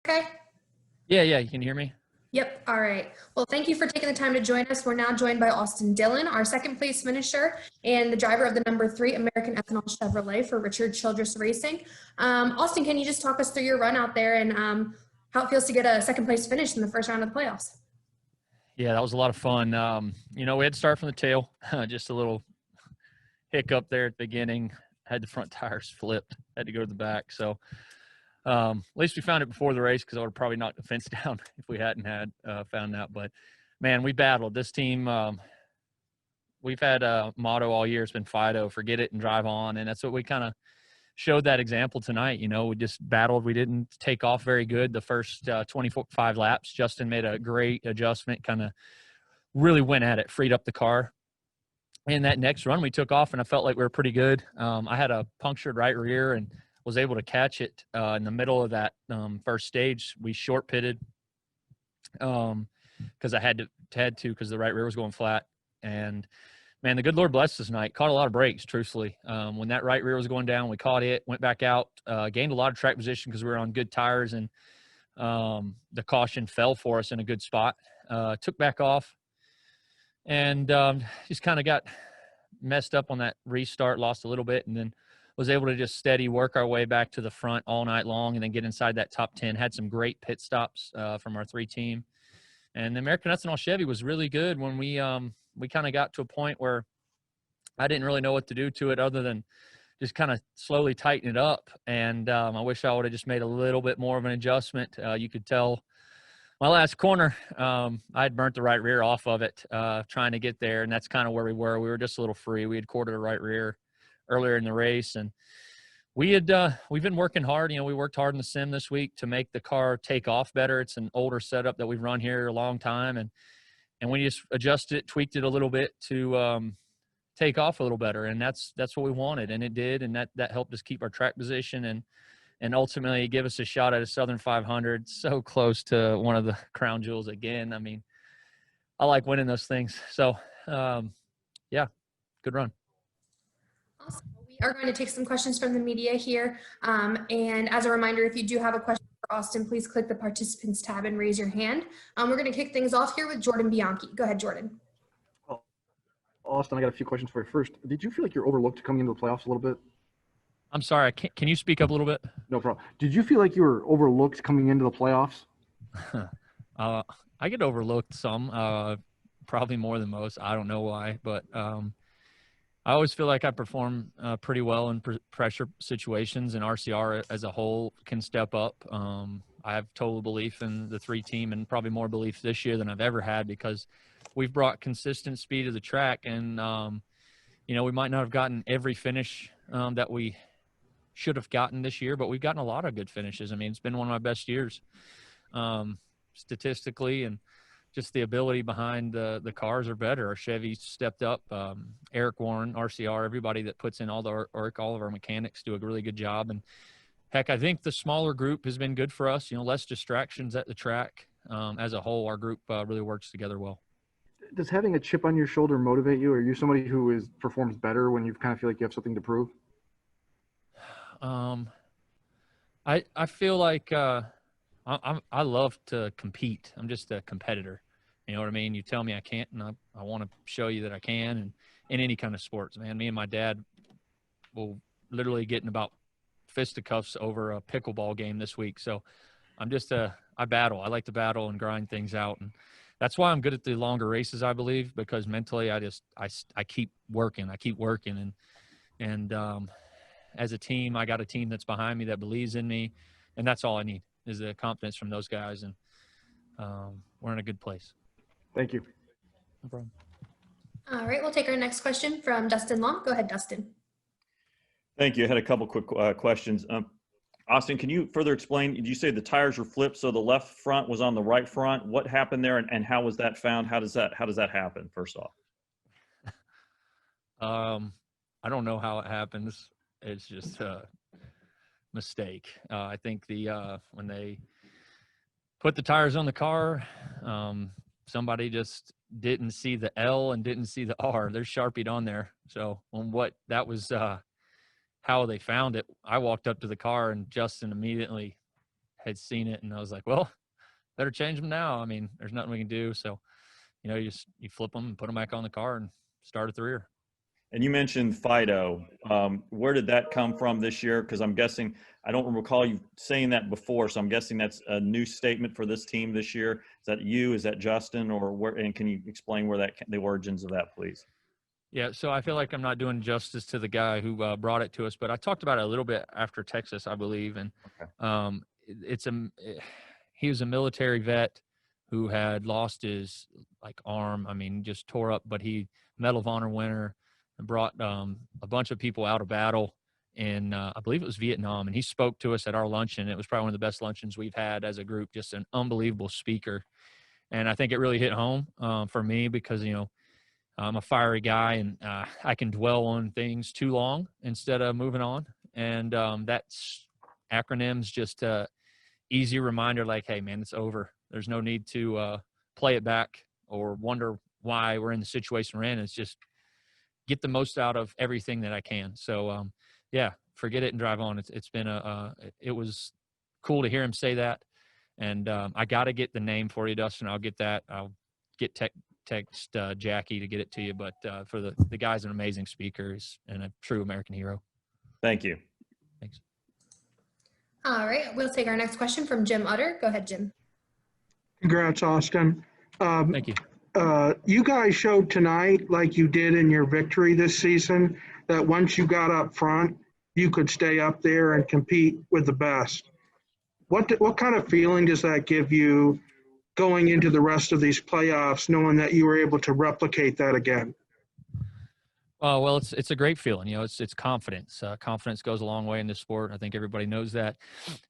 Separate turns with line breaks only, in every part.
Okay.
Yeah, you can hear me?
Yep. All right. Well, thank you for taking the time to join us. We're now joined by Austin Dillon, our second place finisher and the driver of the #3 American Ethanol Chevrolet for Richard Childress Racing. Austin, can you just talk us through your run out there and how it feels to get a second place finish in the first round of the playoffs?
Yeah, that was a lot of fun. We had to start from the tail, just a little hiccup there at the beginning. Had the front tires flipped, had to go to the back. So at least we found it before the race because I would have probably knocked the fence down if we hadn't found that. But, man, we battled. This team, we've had a motto all year. It's been Fido, forget it and drive on. And that's what we kind of showed that example tonight. We just battled. We didn't take off very good the first 25 laps. Justin made a great adjustment, kind of really went at it, freed up the car. And that next run we took off, and I felt like we were pretty good. I had a punctured right rear and was able to catch it in the middle of that first stage. We short pitted because I had to because the right rear was going flat. And, man, the good Lord blessed us tonight. Caught a lot of breaks, truthfully. When that right rear was going down, we caught it, went back out, gained a lot of track position because we were on good tires, and the caution fell for us in a good spot. Took back off and just kind of got messed up on that restart, lost a little bit, and then was able to just steady work our way back to the front all night long and then get inside that top 10. Had some great pit stops from our 3 team. And the American Ethanol Chevy was really good when we kind of got to a point where I didn't really know what to do to it other than just kind of slowly tighten it up. And I wish I would have just made a little bit more of an adjustment. You could tell my last corner, I had burnt the right rear off of it trying to get there, and that's kind of where we were. We were just a little free. We had quartered the right rear earlier in the race, and we've been working hard. We worked hard in the sim this week to make the car take off better. It's an older setup that we've run here a long time, and we just adjusted it, tweaked it a little bit to take off a little better, and that's what we wanted, and it did, and that helped us keep our track position and ultimately give us a shot at a Southern 500, so close to one of the crown jewels again. I mean, I like winning those things. So, yeah, good run.
Awesome. We are going to take some questions from the media here. And as a reminder, if you do have a question for Austin, please click the participants tab and raise your hand. We're going to kick things off here with Jordan Bianchi. Go ahead, Jordan.
Austin, I got a few questions for you. First, did you feel like you're overlooked coming into the playoffs a little bit?
I'm sorry. Can you speak up a little bit?
No problem. Did you feel like you were overlooked coming into the playoffs?
I get overlooked some, probably more than most. I don't know why, but I always feel like I perform pretty well in pressure situations, and RCR as a whole can step up. I have total belief in the 3 team and probably more belief this year than I've ever had because we've brought consistent speed to the track, and we might not have gotten every finish that we should have gotten this year, but we've gotten a lot of good finishes. I mean, it's been one of my best years statistically, and just the ability behind the cars are better. Our Chevy stepped up. Eric Warren, RCR, everybody that puts in all the work, all of our mechanics do a really good job. And heck, I think the smaller group has been good for us. Less distractions at the track. As a whole, our group really works together well.
Does having a chip on your shoulder motivate you? Are you somebody who performs better when you kind of feel like you have something to prove?
I feel like I love to compete. I'm just a competitor. You know what I mean? You tell me I can't, and I want to show you that I can. And in any kind of sports, man, me and my dad will literally get in about fisticuffs over a pickleball game this week. So I battle. I like to battle and grind things out. And that's why I'm good at the longer races, I believe, because mentally I keep working. And as a team, I got a team that's behind me that believes in me, and that's all I need is the confidence from those guys, and we're in a good place.
Thank you.
No problem.
All right, we'll take our next question from Dustin Long. Go ahead, Dustin.
Thank you. I had a couple quick questions. Austin, can you further explain? Did you say the tires were flipped, so the left front was on the right front? What happened there, and how was that found? How does that happen? First off,
I don't know how it happens. It's just a mistake. I think when they put the tires on the car, somebody just didn't see the L and didn't see the R. They're Sharpied on there. So that was how they found it. I walked up to the car and Justin immediately had seen it, and I was like, well, better change them now. I mean, there's nothing we can do. So, you flip them and put them back on the car and start at the rear.
And you mentioned Fido. Where did that come from this year? Because I'm guessing, I don't recall you saying that before, so I'm guessing that's a new statement for this team this year. Is that you? Is that Justin? Or where? And can you explain where the origins of that, please?
Yeah, so I feel like I'm not doing justice to the guy who brought it to us, but I talked about it a little bit after Texas, I believe, and
Okay.
he was a military vet who had lost his arm. I mean, just tore up, but he Medal of Honor winner and brought a bunch of people out of battle in I believe it was Vietnam, and he spoke to us at our luncheon. It was probably one of the best luncheons we've had as a group. Just an unbelievable speaker, and I think it really hit home for me because I'm a fiery guy, and I can dwell on things too long instead of moving on. And that's acronyms, just a easy reminder like, hey, man, it's over. There's no need to play it back or wonder why we're in the situation we're in. It's just get the most out of everything that I can. So, yeah, forget it and drive on. It's been it was cool to hear him say that. And I got to get the name for you, Dustin. I'll get that. I'll get text Jackie to get it to you. But for the guy's an amazing speaker and a true American hero.
Thank you.
Thanks.
All right, we'll take our next question from Jim Utter. Go ahead, Jim.
Congrats, Austin.
Thank you.
You guys showed tonight, like you did in your victory this season, that once you got up front, you could stay up there and compete with the best. What kind of feeling does that give you going into the rest of these playoffs, knowing that you were able to replicate that again?
Well, it's a great feeling. It's confidence. Confidence goes a long way in this sport. I think everybody knows that.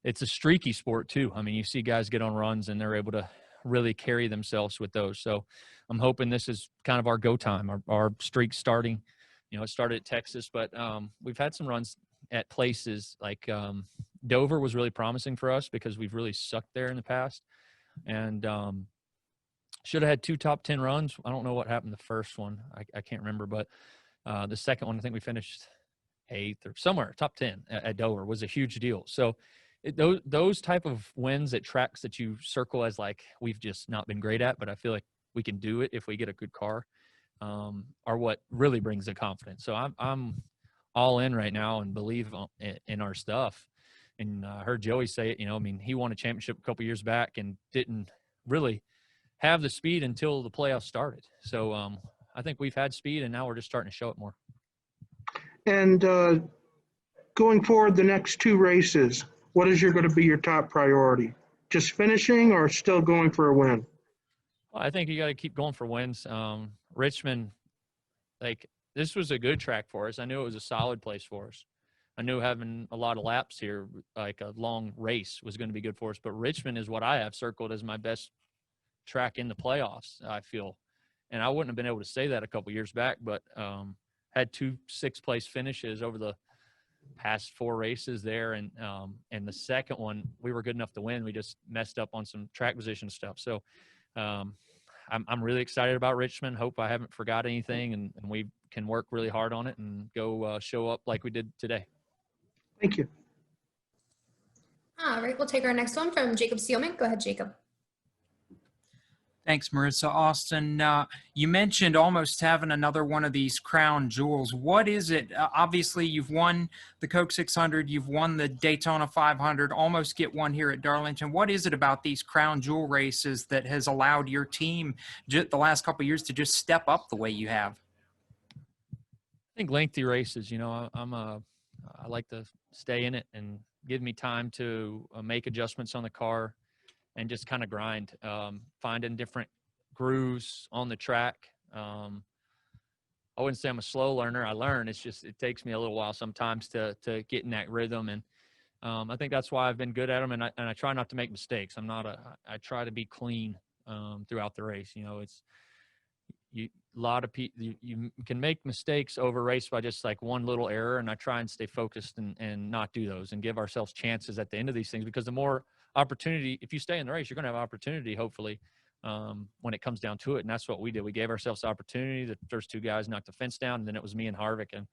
It's a streaky sport too. I mean, you see guys get on runs and they're able to really carry themselves with those. So I'm hoping this is kind of our go time, our streak starting. It started at Texas, but we've had some runs at places like Dover was really promising for us because we've really sucked there in the past. And should have had 2 top 10 runs. I don't know what happened the first one. I can't remember, but the second one, I think we finished 8th or somewhere, top 10 at Dover was a huge deal. So those type of wins at tracks that you circle as we've just not been great at, but I feel like we can do it if we get a good car, are what really brings the confidence. So I'm all in right now and believe in our stuff. And I heard Joey say it, he won a championship a couple years back and didn't really have the speed until the playoffs started. So I think we've had speed and now we're just starting to show it more.
And going forward, the next 2 races, what is going to be your top priority? Just finishing or still going for a win?
Well, I think you got to keep going for wins. Richmond, this was a good track for us. I knew it was a solid place for us. I knew having a lot of laps here, a long race, was going to be good for us. But Richmond is what I have circled as my best track in the playoffs, I feel. And I wouldn't have been able to say that a couple years back, but had 2 6th-place finishes over the past 4 races there. And the second one, we were good enough to win. We just messed up on some track position stuff. So I'm really excited about Richmond. Hope I haven't forgot anything, and we can work really hard on it and go show up like we did today.
Thank you.
All right, we'll take our next one from Jacob Seelman. Go ahead, Jacob.
Thanks, Marissa. Austin, you mentioned almost having another one of these crown jewels. What is it? Obviously, you've won the Coke 600. You've won the Daytona 500, almost get one here at Darlington. What is it about these crown jewel races that has allowed your team the last couple of years to just step up the way you have?
I think lengthy races, I like to stay in it and give me time to make adjustments on the car and just kind of grind, finding different grooves on the track. I wouldn't say I'm a slow learner. I learn. It's just it takes me a little while sometimes to get in that rhythm. And I think that's why I've been good at them. And I try not to make mistakes. I try to be clean throughout the race. A lot of people, you can make mistakes over race by just one little error. And I try and stay focused and not do those and give ourselves chances at the end of these things, because the more opportunity, if you stay in the race, you're going to have opportunity, hopefully, when it comes down to it. And that's what we did. We gave ourselves opportunity. The first 2 guys knocked the fence down, and then it was me and Harvick. And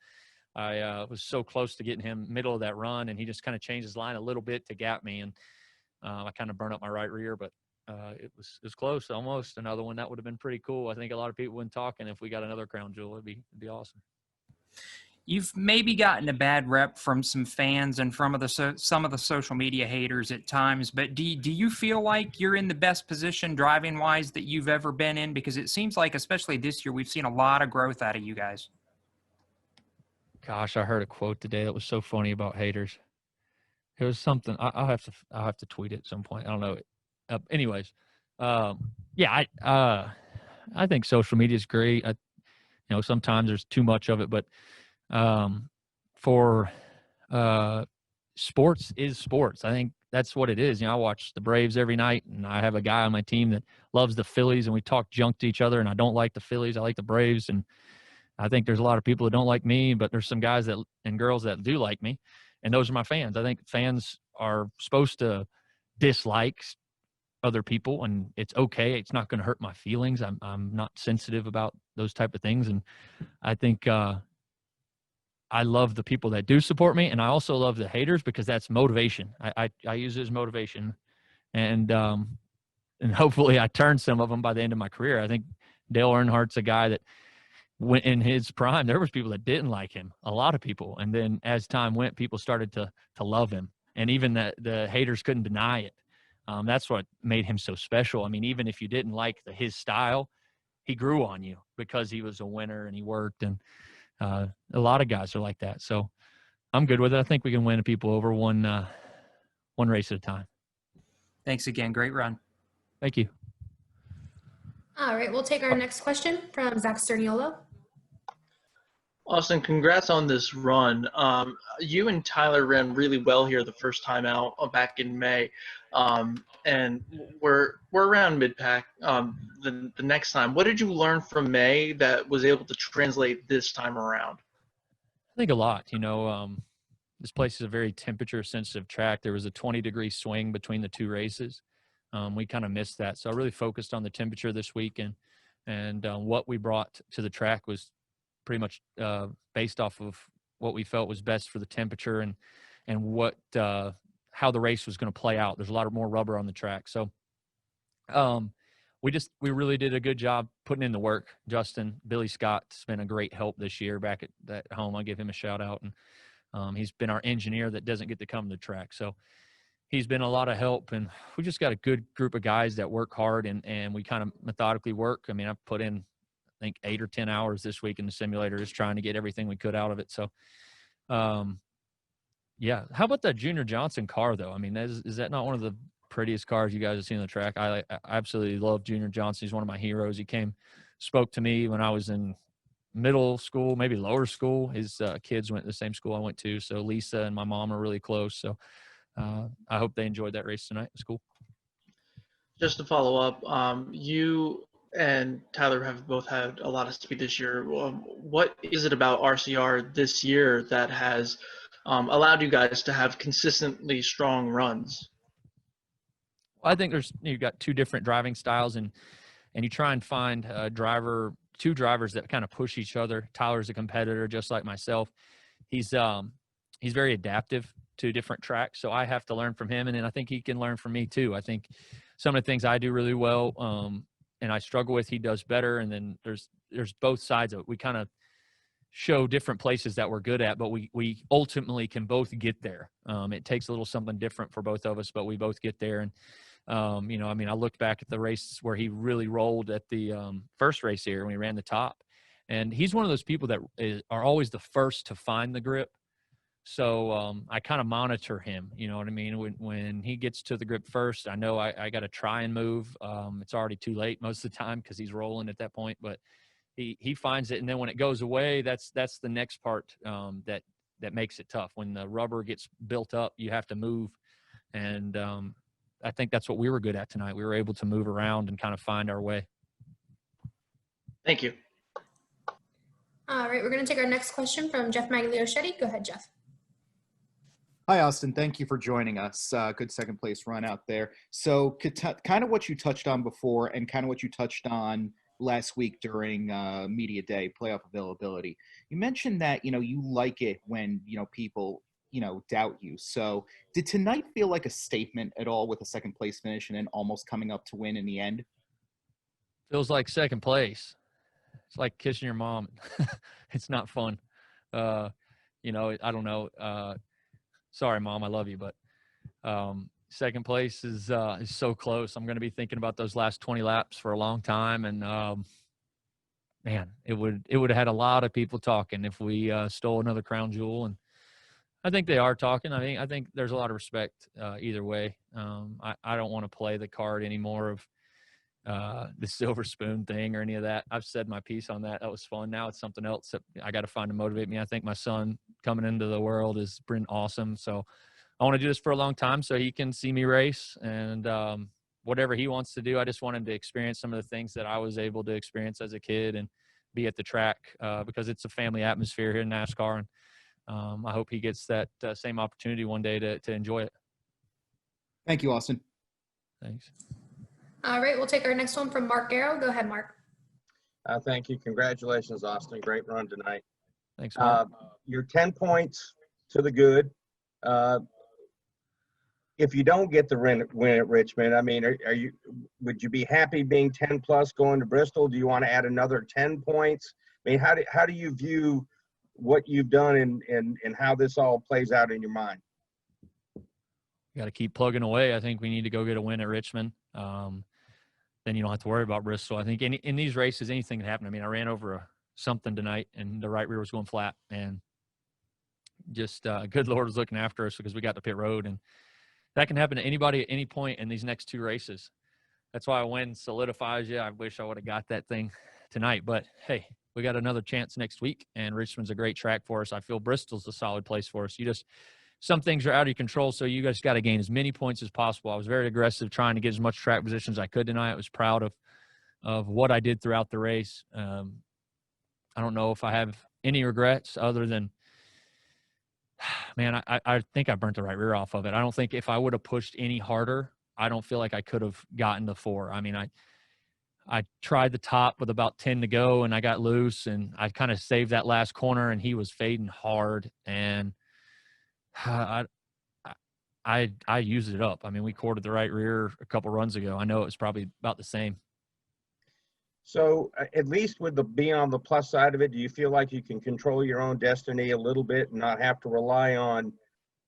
I was so close to getting him middle of that run, and he just kind of changed his line a little bit to gap me. And I kind of burned up my right rear, but it was close, almost another one. That would have been pretty cool. I think a lot of people wouldn't talking if we got another crown jewel. It'd be awesome.
You've maybe gotten a bad rep from some fans and from some of the social media haters at times, but do you feel like you're in the best position driving-wise that you've ever been in? Because it seems like, especially this year, we've seen a lot of growth out of you guys.
Gosh, I heard a quote today that was so funny about haters. It was something I'll have to tweet it at some point. I don't know. Anyways, yeah, I think social media is great. Sometimes there's too much of it, but for sports is sports. I think that's what it is. I watch the Braves every night, and I have a guy on my team that loves the Phillies, and we talk junk to each other, and I don't like the Phillies. I like the Braves, and I think there's a lot of people that don't like me, but there's some guys and girls that do like me, and those are my fans. I think fans are supposed to dislike other people, and it's okay. It's not going to hurt my feelings. I'm not sensitive about those type of things, and I think I love the people that do support me, and I also love the haters because that's motivation. I use it as motivation, and hopefully I turn some of them by the end of my career. I think Dale Earnhardt's a guy that went in his prime. There was people that didn't like him, a lot of people, and then as time went, people started to love him, and even the haters couldn't deny it. That's what made him so special. I mean, even if you didn't like his style, he grew on you because he was a winner and he worked, and a lot of guys are like that. So I'm good with it. I think we can win people over one race at a time.
Thanks again. Great run.
Thank you.
All right, we'll take our next question from Zach Sterniolo.
Austin, congrats on this run. You and Tyler ran really well here the first time out back in May, and we're around mid-pack the next time. What did you learn from May that was able to translate this time around?
I think a lot. This place is a very temperature-sensitive track. There was a 20-degree swing between the two races. We kind of missed that, so I really focused on the temperature this week, and what we brought to the track was pretty much based off of what we felt was best for the temperature and what how the race was going to play out. There's a lot more rubber on the track, so we really did a good job putting in the work. Justin, Billy Scott's been a great help this year back at home. I'll give him a shout out, and he's been our engineer that doesn't get to come to the track, so he's been a lot of help, and we just got a good group of guys that work hard, and we kind of methodically work. I mean, I've put in, I think, 8 or 10 hours this week in the simulator just trying to get everything we could out of it. So, yeah. How about that Junior Johnson car, though? I mean, is that not one of the prettiest cars you guys have seen on the track? I absolutely love Junior Johnson. He's one of my heroes. He spoke to me when I was in middle school, maybe lower school. His kids went to the same school I went to. So Lisa and my mom are really close. So I hope they enjoyed that race tonight. It was cool.
Just to follow up, you and Tyler have both had a lot of speed this year. What is it about RCR this year that has allowed you guys to have consistently strong runs?
I think you've got two different driving styles, and you try and find two drivers that kind of push each other. Tyler's a competitor just like myself. He's very adaptive to different tracks, so I have to learn from him, and then I think he can learn from me too. I think some of the things I do really well and I struggle with, he does better, and then there's both sides of it. We kind of show different places that we're good at, but we ultimately can both get there. It takes a little something different for both of us, but we both get there. And I looked back at the race where he really rolled at the first race here when he ran the top, and he's one of those people that are always the first to find the grip. So I kind of monitor him, you know what I mean? When he gets to the grip first, I know I got to try and move. It's already too late most of the time because he's rolling at that point, but he finds it. And then when it goes away, that's the next part that makes it tough. When the rubber gets built up, you have to move. And I think that's what we were good at tonight. We were able to move around and kind of find our way.
Thank you.
All right, we're going to take our next question from Jeff Magliochetti. Go ahead, Jeff.
Hi, Austin. Thank you for joining us. Good second place run out there. So kind of what you touched on before and kind of what you touched on last week during media day, playoff availability. You mentioned that, you like it when, people doubt you. So did tonight feel like a statement at all with a second place finish and then almost coming up to win in the end?
Feels like second place. It's like kissing your mom. It's not fun. I don't know. Sorry, Mom, I love you, but second place is so close. I'm going to be thinking about those last 20 laps for a long time, and man, it would have had a lot of people talking if we stole another crown jewel, and I think they are talking. I think there's a lot of respect either way. I don't want to play the card anymore of the silver spoon thing or any of that. I've said my piece on that. That was fun. Now it's something else that I got to find to motivate me. I think my son coming into the world has been awesome. So I want to do this for a long time so he can see me race, and whatever he wants to do. I just want him to experience some of the things that I was able to experience as a kid and be at the track because it's a family atmosphere here in NASCAR. And I hope he gets that same opportunity one day to enjoy it.
Thank you, Austin.
Thanks.
All right, we'll take our next one from Mark Garrow. Go ahead, Mark.
Thank you. Congratulations, Austin. Great run tonight.
Thanks, Mark.
You're 10 points to the good. If you don't get the win at Richmond, I mean, would you be happy being 10 plus going to Bristol? Do you want to add another 10 points? I mean, how do you view what you've done and how this all plays out in your mind?
Got to keep plugging away. I think we need to go get a win at Richmond. Then you don't have to worry about Bristol. I think in these races, anything can happen. I mean, I ran over something tonight, and the right rear was going flat, and just good Lord was looking after us because we got to pit road, and that can happen to anybody at any point in these next two races. That's why a win solidifies you. I wish I would have got that thing tonight, but hey, we got another chance next week, and Richmond's a great track for us. I feel Bristol's a solid place for us. Some things are out of your control, so you guys got to gain as many points as possible. I was very aggressive trying to get as much track position as I could tonight. I was proud of what I did throughout the race. I don't know if I have any regrets other than, man, I think I burnt the right rear off of it. I don't think if I would have pushed any harder, I don't feel like I could have gotten to 4. I mean, I tried the top with about 10 to go, and I got loose, and I kind of saved that last corner, and he was fading hard, and I used it up. I mean, we quartered the right rear a couple runs ago. I know it was probably about the same.
So at least with being on the plus side of it, do you feel like you can control your own destiny a little bit and not have to rely on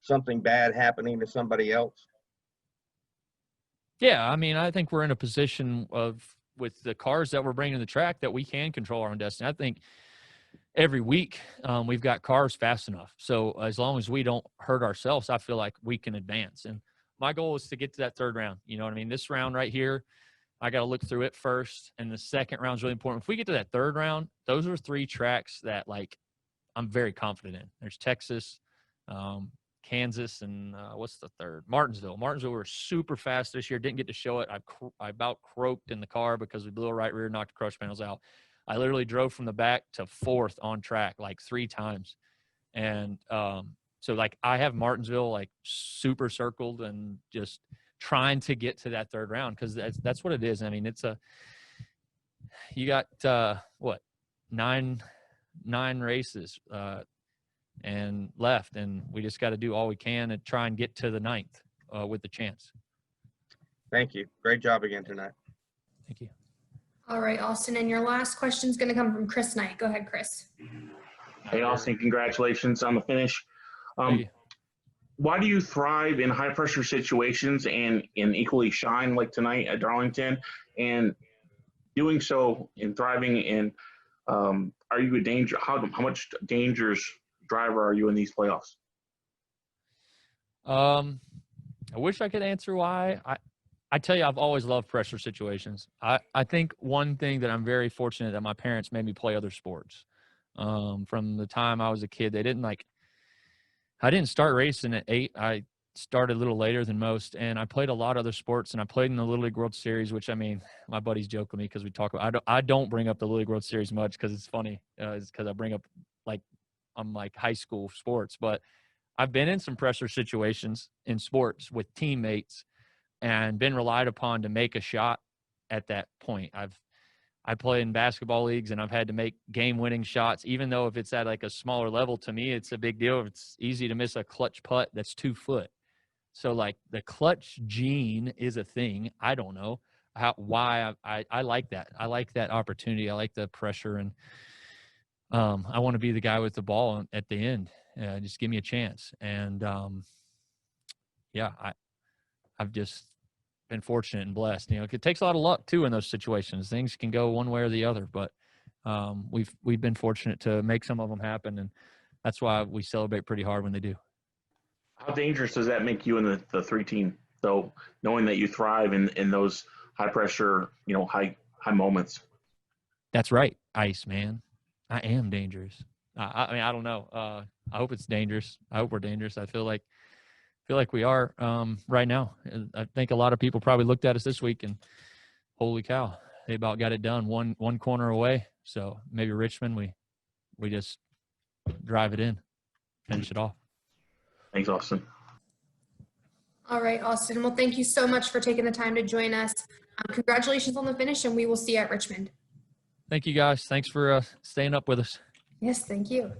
something bad happening to somebody else?
Yeah, I mean, I think we're in a position with the cars that we're bringing to the track that we can control our own destiny. I think every week we've got cars fast enough. So as long as we don't hurt ourselves, I feel like we can advance. And my goal is to get to that third round. You know what I mean? This round right here, I got to look through it first. And the second round is really important. If we get to that third round, those are 3 tracks that I'm very confident in. There's Texas, Kansas, and what's the third? Martinsville. Martinsville, we were super fast this year. Didn't get to show it. I about croaked in the car because we blew a right rear, knocked the crush panels out. I literally drove from the back to 4th on track 3 times. And so I have Martinsville super circled and just trying to get to that third round because that's what it is. I mean, you got 9 races and left, and we just got to do all we can and try and get to the 9th with the chance.
Thank you. Great job again tonight.
Thank you.
All right, Austin, and your last question is going to come from Chris Knight. Go ahead, Chris.
Hey, Austin, congratulations on the finish.
Thank you.
Why do you thrive in high-pressure situations and equally shine like tonight at Darlington? And doing so and thriving in, are you a danger? How much dangerous driver are you in these playoffs?
I wish I could answer why. I tell you, I've always loved pressure situations. I think one thing that I'm very fortunate that my parents made me play other sports. From the time I was a kid, I didn't start racing at 8. I started a little later than most, and I played a lot of other sports, and I played in the Little League World Series, which, I mean, my buddies joke with me because we talk about, I don't bring up the Little League World Series much because it's funny. It's because I bring up high school sports, but I've been in some pressure situations in sports with teammates and been relied upon to make a shot at that point. I play in basketball leagues and I've had to make game-winning shots, even though if it's at like a smaller level, to me, it's a big deal. It's easy to miss a clutch putt that's 2 foot. So like the clutch gene is a thing. I don't know why I like that. I like that opportunity. I like the pressure, and I want to be the guy with the ball at the end. Just give me a chance. And yeah, I've just been fortunate and blessed. You know, it takes a lot of luck too in those situations. Things can go one way or the other, but we've been fortunate to make some of them happen, and that's why we celebrate pretty hard when they do.
How dangerous does that make you in the 3 team, though, knowing that you thrive in those high pressure, you know, high moments?
That's right, Ice Man. I am dangerous. I mean, I don't know. I hope it's dangerous. I hope we're dangerous. I feel like we are right now. I think a lot of people probably looked at us this week and holy cow, they about got it done one corner away. So maybe Richmond, we just drive it in, finish it off.
Thanks, Austin.
All right, Austin. Well, thank you so much for taking the time to join us. Congratulations on the finish, and we will see you at Richmond.
Thank you, guys. Thanks for staying up with us.
Yes, thank you.